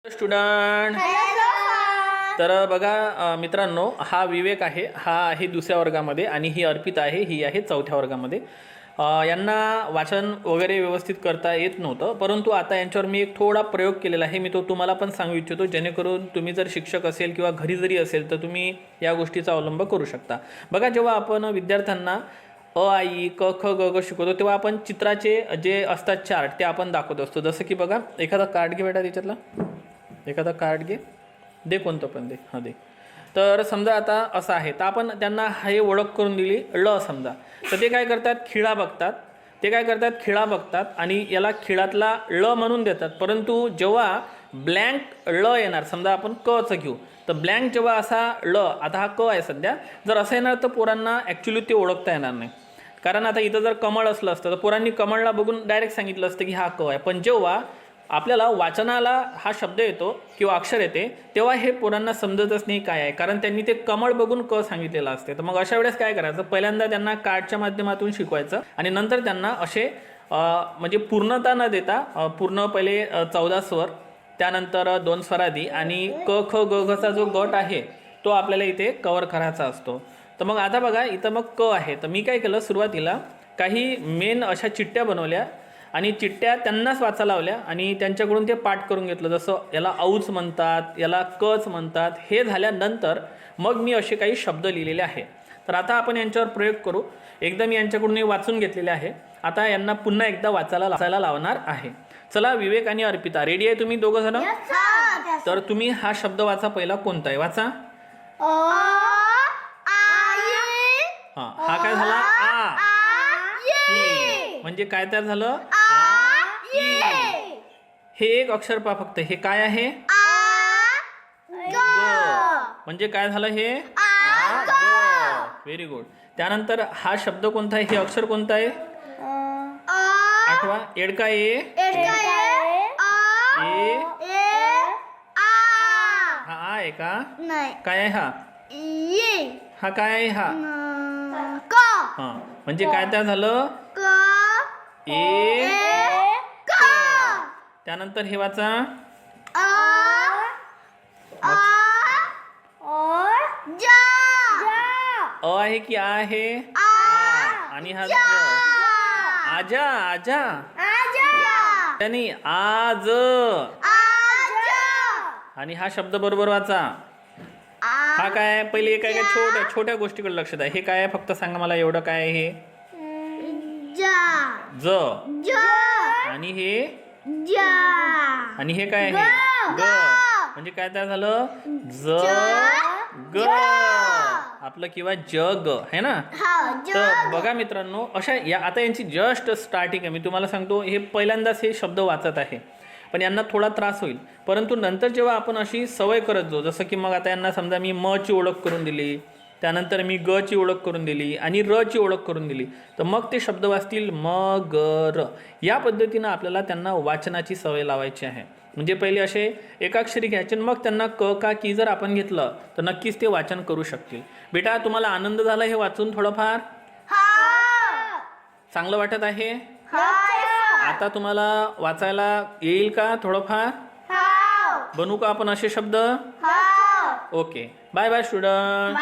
Student तर बघा मित्रांनो, हा विवेक आहे, हा आहे दुसऱ्या वर्गामध्ये आणि ही अर्पिता आहे, ही आहे चौथ्या वर्गामध्ये. यांना वाचन वगैरे व्यवस्थित करता येत नव्हतं, परंतु आता यांच्यावर मी एक थोडा प्रयोग केलेला आहे. मी तो तुम्हाला पण सांगू इच्छितो, जेणेकरून तुम्ही जर शिक्षक असेल किंवा घरी जरी असेल तर तुम्ही या गोष्टीचा अवलंब करू शकता. बघा, जेव्हा आपण विद्यार्थ्यांना अ आई क ख ग ग शिकवतो तेव्हा आपण चित्राचे जे असतात चार्ट ते आपण दाखवत असतो. जसं की बघा, एखादा कार्ड घे बेटा, त्याच्यातला एखादा कार्ड घे, दे कोणतं पण दे, हां दे. तर समजा आता असं आहे, तर आपण त्यांना हे ओळख करून दिली ळ समजा, तर ते काय करतात, खिळा बघतात. ते काय करतात, खिळा बघतात आणि याला खिळातला ळ म्हणून देतात. परंतु जेव्हा ब्लँक ळ येणार, समजा आपण कचं घेऊ, तर ब्लँक जेव्हा असा ळ, आता हा क आहे सध्या, जर असं येणार तर पोरांना ॲक्च्युली ते ओळखता येणार नाही. कारण आता इथं जर कमळ असलं असतं तर पोरांनी कमळला बघून डायरेक्ट सांगितलं असतं की हा क आहे. पण जेव्हा आपल्याला वाचनाला हा शब्द येतो किंवा अक्षर येते तेव्हा हे पोरांना समजतच नाही काय आहे, कारण त्यांनी ते कमळ बघून क सांगितलेलं असते. तर मग अशा वेळेस काय करायचं, पहिल्यांदा त्यांना कार्डच्या माध्यमातून शिकवायचं आणि नंतर त्यांना असे म्हणजे पूर्णता न देता पूर्ण पहिले 14 स्वर, त्यानंतर 2 स्वरादी आणि क ख ग घचा जो गट आहे तो आपल्याला इथे कव्हर करायचा असतो. तर मग आता बघा, इथं मग क आहे, तर मी काय केलं, सुरुवातीला काही मेन अशा चिठ्ठ्या बनवल्या आणि चिठ्ठ्या त्यांनाच वाचा लावल्या आणि त्यांच्याकडून ते पाठ करून घेतलं. जसं याला औच म्हणतात, याला कच म्हणतात. हे झाल्यानंतर मग मी असे काही शब्द लिहिलेले आहे. तर आता आपण यांच्यावर प्रयोग करू. एकदा मी यांच्याकडून हे वाचून घेतलेले आहे, आता यांना पुन्हा एकदा वाचायला लावणार आहे. चला, विवेक आणि अर्पिता रेडी आहे तुम्ही दोघं जण? तर तुम्ही हा शब्द वाचा, पहिला कोणता आहे वाचा. हां, हा काय झाला, आ म्हणजे काय तयार झालं, हे एक अक्षर पहा फक्त, हे काय आहे, ग म्हणजे काय झालं, हे व्हेरी गुड. त्यानंतर हा शब्द कोणता आहे, हे अक्षर कोणतं आहे, आठवा, एडका ए, हा आ आहे का, काय आहे हा, हा काय आहे, हा हा म्हणजे काय तयार झालं, ए. त्यानंतर हे वाचा, अ आहे की आ आहे, आणि हा आजा, आजा नाही, आज. आणि हा शब्द बरोबर वाचा, हा काय आहे, पहिले काय काय छोट्या छोट्या गोष्टीकडे लक्ष द्या. हे काय आहे फक्त सांगा मला, एवढं काय आहे, हे ज, आणि हे आणि हे काय आहे, ग म्हणजे काय तयार झालं, ज ग आपलं, किंवा जग है ना. तर बघा मित्रांनो, अशा या आता यांची जस्ट स्टार्टिंग आहे. मी तुम्हाला सांगतो, हे पहिल्यांदाच हे शब्द वाचत आहे, पण यांना थोडा त्रास होईल. परंतु नंतर जेव्हा आपण अशी सवय करत जाऊ, जसं की मग आता यांना समजा मी म ची ओळख करून दिली, त्यानंतर मी ग ची ओळख करून दिली आणि र ची ओळख करून दिली, तर मग ते शब्द वाचतील म ग र. या पद्धतीनं आपल्याला त्यांना वाचनाची सवय लावायची आहे. म्हणजे पहिले असे एकाक्षरी घ्यायचे, मग त्यांना क का की जर आपण घेतलं तर नक्कीच ते वाचन करू शकतील. बेटा, तुम्हाला आनंद झाला हे वाचून, थोडंफार चांगलं वाटत आहे? आता तुम्हाला वाचायला येईल का थोडंफार? बनवू का आपण असे शब्द? Okay, bye bye student.